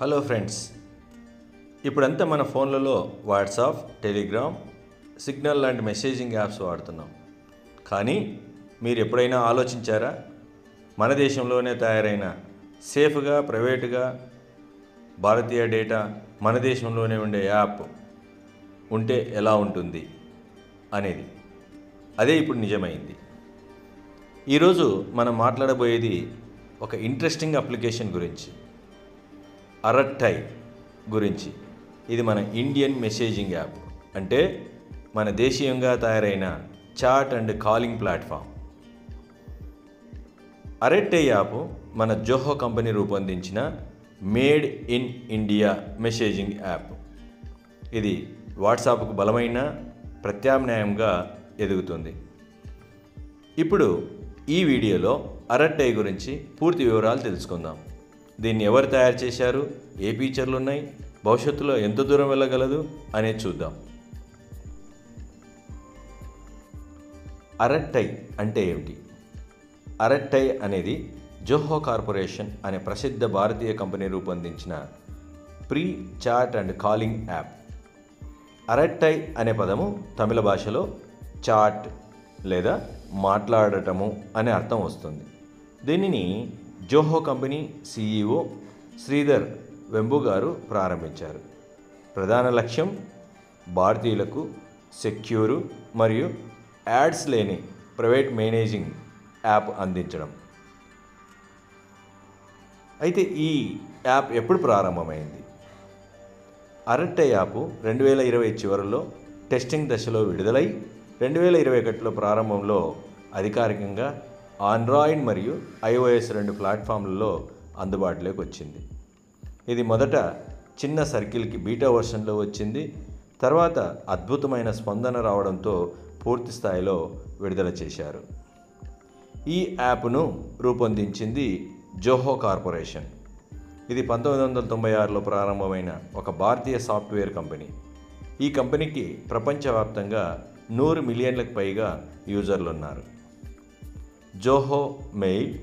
Hello friends, ఇప్పుడంతా మన ఫోన్లలో వాట్సాప్, టెలిగ్రామ్, సిగ్నల్ లాంటి మెసేజింగ్ యాప్స్ వాడుతున్నాం. కానీ మీరు ఎప్పుడైనా ఆలోచించారా? మన దేశంలోనే తయారైన సేఫ్గా, ప్రైవేటుగా భారతీయ డేటా మన దేశంలోనే ఉండే యాప్ ఉంటే ఎలా ఉంటుంది అనేది. అదే ఇప్పుడు నిజమైంది. ఈరోజు మనం మాట్లాడబోయేది ఒక ఇంట్రెస్టింగ్ అప్లికేషన్ గురించి, అరట్టై గురించి. ఇది మన ఇండియన్ మెసేజింగ్ యాప్, అంటే మన దేశీయంగా తయారైన chat and calling platform. Arattai app మన జోహో కంపెనీ రూపొందించిన made in India messaging app. ఇది వాట్సాప్కు బలమైన ప్రత్యామ్నాయంగా ఎదుగుతుంది. ఇప్పుడు ఈ వీడియోలో అరట్టై గురించి పూర్తి వివరాలు తెలుసుకుందాం. దీన్ని ఎవరు తయారు చేశారు, ఏ ఫీచర్లు ఉన్నాయి, భవిష్యత్తులో ఎంత దూరం వెళ్ళగలదు అనేది చూద్దాం. అరట్టై అంటే ఏమిటి? అరట్టై అనేది జోహో కార్పొరేషన్ అనే ప్రసిద్ధ భారతీయ కంపెనీ రూపొందించిన free chat and calling app. Arattai అనే పదము తమిళ భాషలో చాట్ లేదా మాట్లాడటము అనే అర్థం వస్తుంది. దీనిని జోహో కంపెనీ CEO శ్రీధర్ వెంబు గారు ప్రారంభించారు. ప్రధాన లక్ష్యం భారతీయులకు సెక్యూరు మరియు యాడ్స్ లేని ప్రైవేట్ మేనేజింగ్ యాప్ అందించడం. అయితే ఈ యాప్ ఎప్పుడు ప్రారంభమైంది? అరట్టై యాప్ 2020 చివరిలో టెస్టింగ్ దశలో విడుదలై 2021లో ప్రారంభంలో అధికారికంగా ఆండ్రాయిడ్ మరియు iOS 2 ప్లాట్ఫామ్లలో అందుబాటులోకి వచ్చింది. ఇది మొదట చిన్న సర్కిల్కి బీటా వర్షన్లో వచ్చింది. తర్వాత అద్భుతమైన స్పందన రావడంతో పూర్తి స్థాయిలో విడుదల చేశారు. ఈ యాప్ను రూపొందించింది జోహో కార్పొరేషన్. ఇది 1996లో ప్రారంభమైన ఒక భారతీయ సాఫ్ట్వేర్ కంపెనీ. ఈ కంపెనీకి ప్రపంచవ్యాప్తంగా 100 మిలియన్లకు పైగా యూజర్లు ఉన్నారు. Zoho mail,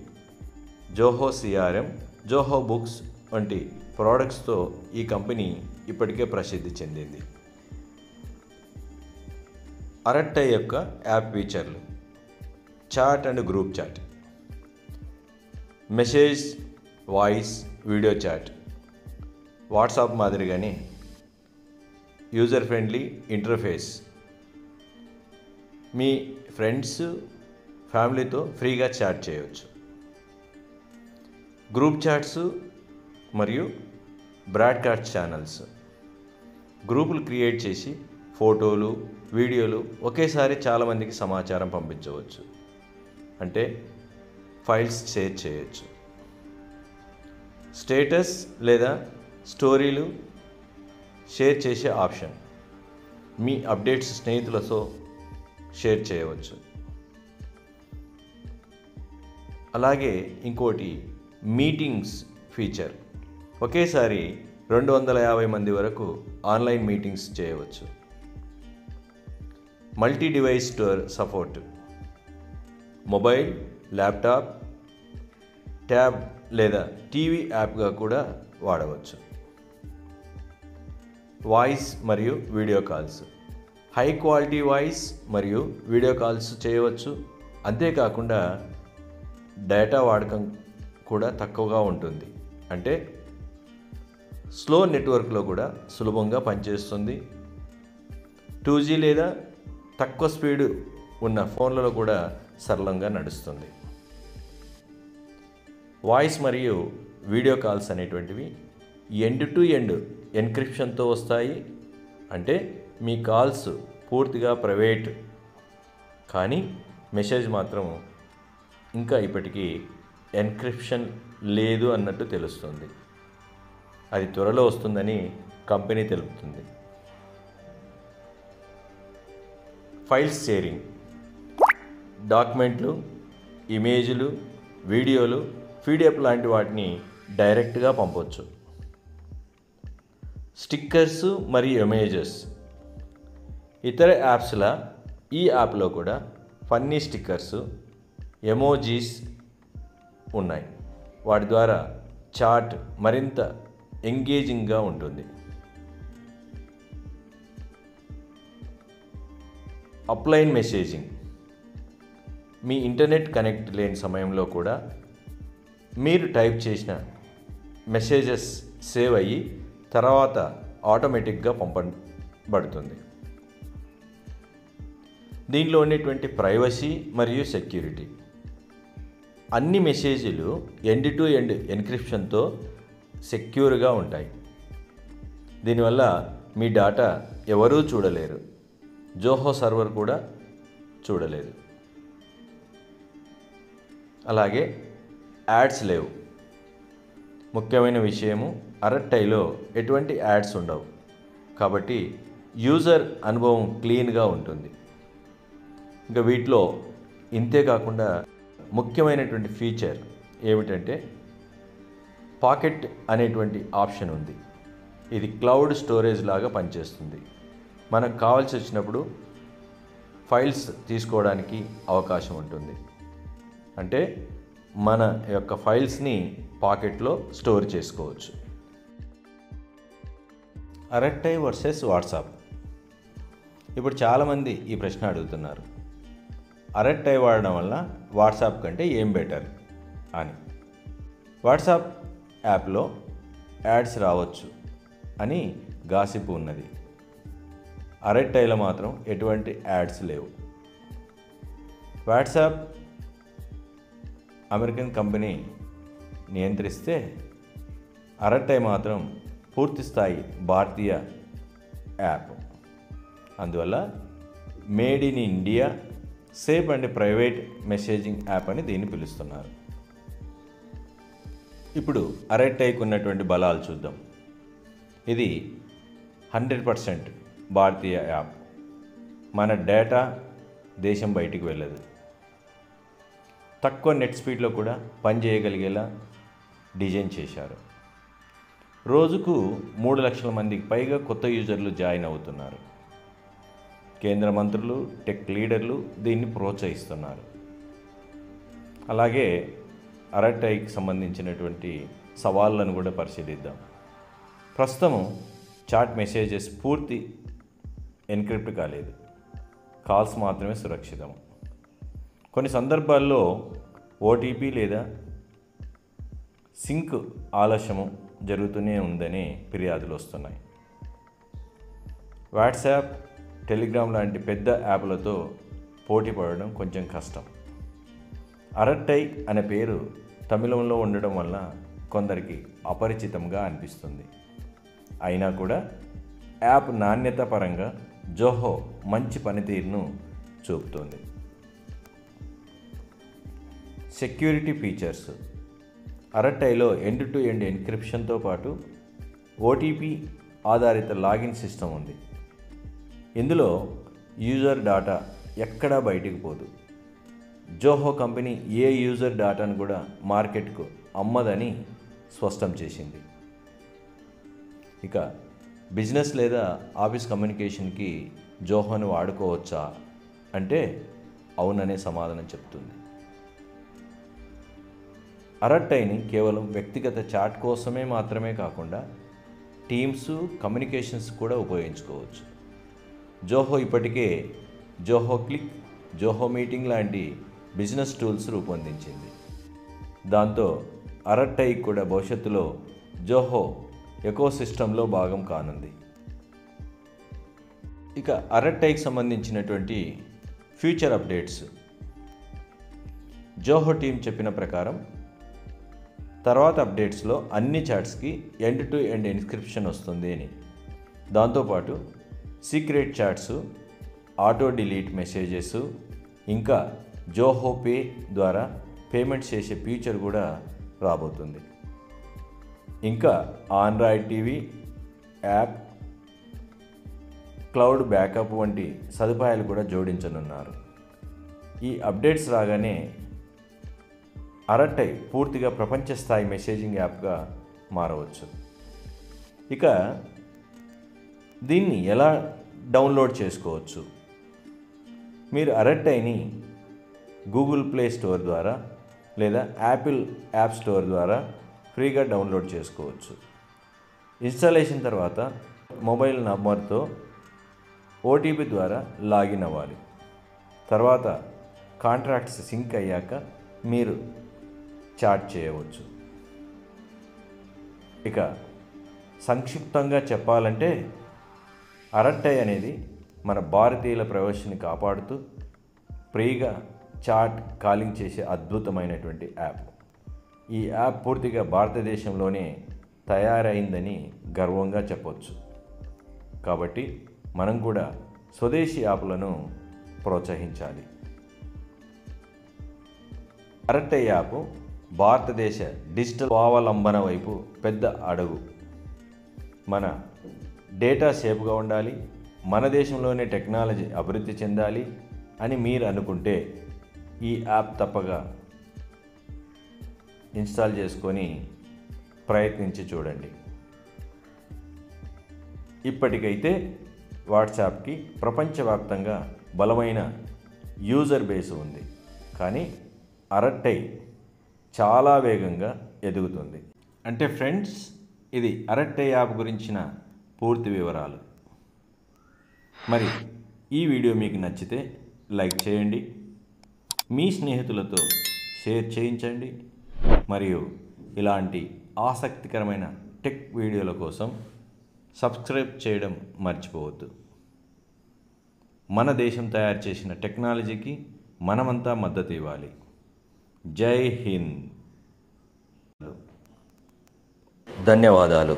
Zoho CRM, Zoho books వంటి ప్రోడక్ట్స్తో ఈ కంపెనీ ఇప్పటికే ప్రసిద్ధి చెందింది. అరట్టై యొక్క యాప్ ఫీచర్లు: chat and group chat, message, voice, video chat. WhatsApp మాదిరిగానే యూజర్ ఫ్రెండ్లీ ఇంటర్ఫేస్. మీ ఫ్రెండ్స్, ఫ్యామిలీతో ఫ్రీగా చాట్ చేయవచ్చు. గ్రూప్ చాట్స్ మరియు బ్రాడ్కాస్ట్ ఛానల్స్. గ్రూపులు క్రియేట్ చేసి ఫోటోలు, వీడియోలు ఒకేసారి చాలామందికి సమాచారం పంపించవచ్చు, అంటే ఫైల్స్ షేర్ చేయొచ్చు. స్టేటస్ లేదా స్టోరీలు షేర్ చేసే ఆప్షన్. మీ అప్డేట్స్ స్నేహితులతో షేర్ చేయవచ్చు. అలాగే ఇంకోటి మీటింగ్స్ ఫీచర్. ఒకేసారి 250 మంది వరకు ఆన్లైన్ మీటింగ్స్ చేయవచ్చు. Multi device support. Mobile, laptop, tab లేదా టీవీ యాప్గా కూడా వాడవచ్చు. వాయిస్ మరియు video calls. High quality voice మరియు వీడియో కాల్స్ చేయవచ్చు. అంతేకాకుండా డేటా వాడకం కూడా తక్కువగా ఉంటుంది, అంటే స్లో నెట్వర్క్లో కూడా సులభంగా పనిచేస్తుంది. 2G లేదా తక్కువ స్పీడు ఉన్న ఫోన్లలో కూడా సరళంగా నడుస్తుంది. వాయిస్ మరియు వీడియో కాల్స్ అనేటువంటివి ఎండ్ టు ఎండ్ ఎన్క్రిప్షన్తో వస్తాయి. అంటే మీ కాల్స్ పూర్తిగా ప్రైవేట్, కానీ మెసేజ్ మాత్రం ఇంకా ఇప్పటికీ ఎన్క్రిప్షన్ లేదు అన్నట్టు తెలుస్తుంది. అది త్వరలో వస్తుందని కంపెనీ తెలుపుతుంది. Files sharing. డాక్యుమెంట్లు, ఇమేజ్లు, వీడియోలు, PDF లాంటి వాటిని డైరెక్ట్గా పంపవచ్చు. స్టిక్కర్స్ మరియు ఇమేజెస్. ఇతర యాప్స్లా ఈ యాప్లో కూడా ఫన్నీ స్టిక్కర్స్, ఎమోజీస్ ఉన్నాయి. వాటి ద్వారా చాట్ మరింత ఎంగేజింగ్గా ఉంటుంది. అప్లైన్ మెసేజింగ్, మీ ఇంటర్నెట్ కనెక్ట్ లేని సమయంలో కూడా మీరు టైప్ చేసిన మెసేజెస్ సేవ్ అయ్యి తర్వాత ఆటోమేటిక్గా పంపబడుతుంది. దీనిలో ఉండేటువంటి ప్రైవసీ మరియు సెక్యూరిటీ, అన్ని మెసేజీలు ఎండ్ టు ఎండ్ ఎన్క్రిప్షన్తో సెక్యూర్గా ఉంటాయి. దీనివల్ల మీ డేటా ఎవరూ చూడలేరు, జోహో సర్వర్ కూడా చూడలేదు. అలాగే యాడ్స్ లేవు. ముఖ్యమైన విషయము, అరట్టైలో ఎటువంటి యాడ్స్ ఉండవు కాబట్టి యూజర్ అనుభవం క్లీన్గా ఉంటుంది. ఇంకా వీటిలో ఇంతే కాకుండా ముఖ్యమైనటువంటి ఫీచర్ ఏమిటంటే పాకెట్ అనేటువంటి ఆప్షన్ ఉంది. ఇది క్లౌడ్ స్టోరేజ్ లాగా పనిచేస్తుంది. మనకు కావాల్సి వచ్చినప్పుడు ఫైల్స్ తీసుకోవడానికి అవకాశం ఉంటుంది. అంటే మన యొక్క ఫైల్స్ని పాకెట్లో స్టోర్ చేసుకోవచ్చు. Arattai versus WhatsApp. ఇప్పుడు చాలామంది ఈ ప్రశ్న అడుగుతున్నారు, అరట్టై వాడడం వల్ల వాట్సాప్ కంటే ఏం బెటర్ అని. వాట్సాప్ యాప్లో యాడ్స్ రావచ్చు అని గాసిప్ ఉన్నది. అరట్టైలో మాత్రం ఎటువంటి యాడ్స్ లేవు. వాట్సాప్ అమెరికన్ కంపెనీ నియంత్రిస్తే అరట్టై మాత్రం పూర్తి స్థాయి భారతీయ యాప్. అందువల్ల made in India safe and private messaging app అని దీన్ని పిలుస్తున్నారు. ఇప్పుడు అరట్టైకి ఉన్నటువంటి బలాలు చూద్దాం. ఇది 100% భారతీయ యాప్. మన డేటా దేశం బయటికి వెళ్ళదు. తక్కువ నెట్ స్పీడ్లో కూడా పనిచేయగలిగేలా డిజైన్ చేశారు. రోజుకు 3 లక్షల మందికి పైగా కొత్త యూజర్లు జాయిన్ అవుతున్నారు. కేంద్ర మంత్రులు, టెక్ లీడర్లు దీన్ని ప్రోత్సహిస్తున్నారు. అలాగే అరట్టైకి సంబంధించినటువంటి సవాళ్ళను కూడా పరిశీలిద్దాం. ప్రస్తుతం చాట్ మెసేజెస్ పూర్తి ఎన్క్రిప్ట్ కాలేదు, కాల్స్ మాత్రమే సురక్షితం. కొన్ని సందర్భాల్లో ఓటీపీ లేదా సింక్ ఆలస్యము జరుగుతూనే ఉందని ఫిర్యాదులు వస్తున్నాయి. వాట్సాప్, టెలిగ్రామ్ లాంటి పెద్ద యాప్లతో పోటీ పడడం కొంచెం కష్టం. అరట్టై అనే పేరు తమిళంలో ఉండడం వల్ల కొందరికి అపరిచితంగా అనిపిస్తుంది. అయినా కూడా యాప్ నాణ్యత పరంగా జోహో మంచి పనితీరును చూపుతోంది. Security features. అరట్టైలో ఎండ్ టు ఎండ్ ఎన్క్రిప్షన్తో పాటు ఓటీపీ ఆధారిత లాగిన్ సిస్టమ్ ఉంది. ఇందులో యూజర్ డేటా ఎక్కడా బయటికి పోదు. జోహో కంపెనీ ఏ యూజర్ డేటాను కూడా మార్కెట్కు అమ్మదని స్పష్టం చేసింది. ఇక బిజినెస్ లేదా ఆఫీస్ కమ్యూనికేషన్కి జోహోను వాడుకోవచ్చా అంటే అవుననే సమాధానం చెప్తుంది. అరట్టైని కేవలం వ్యక్తిగత చాట్ కోసమే మాత్రమే కాకుండా టీమ్స్, కమ్యూనికేషన్స్ కూడా ఉపయోగించుకోవచ్చు. జోహో ఇప్పటికే జోహో క్లిక్, జోహో మీటింగ్ లాంటి బిజినెస్ టూల్స్ రూపొందించింది. దాంతో అరట్టై కూడా భవిష్యత్తులో జోహో ఎకోసిస్టంలో భాగం కానుంది. ఇక అరట్టైకి సంబంధించినటువంటి ఫ్యూచర్ అప్డేట్స్. జోహో టీం చెప్పిన ప్రకారం తర్వాత అప్డేట్స్లో అన్ని చాట్స్కి ఎండ్ టు ఎండ్ ఎన్క్రిప్షన్ వస్తుంది అని. దాంతోపాటు secret chats, auto delete messages, ఇంకా జోహో పే ద్వారా పేమెంట్ చేసే ఫీచర్ కూడా రాబోతుంది. ఇంకా Android TV, app, cloud backup వంటి సదుపాయాలు కూడా జోడించనున్నారు. ఈ అప్డేట్స్ రాగానే అరట్టై పూర్తిగా ప్రపంచ స్థాయి మెసేజింగ్ యాప్గా మారవచ్చు. ఇక దీన్ని ఎలా డౌన్లోడ్ చేసుకోవచ్చు? మీరు అరట్టైని గూగుల్ ప్లే స్టోర్ ద్వారా లేదా యాపిల్ యాప్ స్టోర్ ద్వారా ఫ్రీగా డౌన్లోడ్ చేసుకోవచ్చు. ఇన్స్టాలేషన్ తర్వాత మొబైల్ నంబర్తో ఓటీపీ ద్వారా లాగిన్ అవ్వాలి. తర్వాత కాంట్రాక్ట్స్ సింక్ అయ్యాక మీరు చాట్ చేయవచ్చు. ఇక సంక్షిప్తంగా చెప్పాలంటే అరట్టై అనేది మన భారతీయుల ప్రైవసీని కాపాడుతూ ఫ్రీగా చాట్ కాలింగ్ చేసే అద్భుతమైనటువంటి యాప్. ఈ యాప్ పూర్తిగా భారతదేశంలోనే తయారైందని గర్వంగా చెప్పవచ్చు. కాబట్టి మనం కూడా స్వదేశీ యాప్లను ప్రోత్సహించాలి. అరట్టై యాప్ భారతదేశ డిజిటల్ స్వావలంబన వైపు పెద్ద అడుగు. మన డేటా సేఫ్గా ఉండాలి, మన దేశంలోనే టెక్నాలజీ అభివృద్ధి చెందాలి అని మీరు అనుకుంటే ఈ యాప్ తప్పగా ఇన్స్టాల్ చేసుకొని ప్రయత్నించి చూడండి. ఇప్పటికైతే వాట్సాప్కి ప్రపంచవ్యాప్తంగా బలమైన యూజర్ బేస్ ఉంది. కానీ అరట్టై చాలా వేగంగా ఎదుగుతుంది. అంటే ఫ్రెండ్స్, ఇది అరట్టై యాప్ గురించిన పూర్తి వివరాలు. మరి ఈ వీడియో మీకు నచ్చితే లైక్ చేయండి, మీ స్నేహితులతో షేర్ చేయించండి. మరియు ఇలాంటి ఆసక్తికరమైన టెక్ వీడియోల కోసం సబ్స్క్రైబ్ చేయడం మర్చిపోవద్దు. మన దేశం తయారు చేసిన టెక్నాలజీకి మనమంతా మద్దతు ఇవ్వాలి. జై హింద్. ధన్యవాదాలు.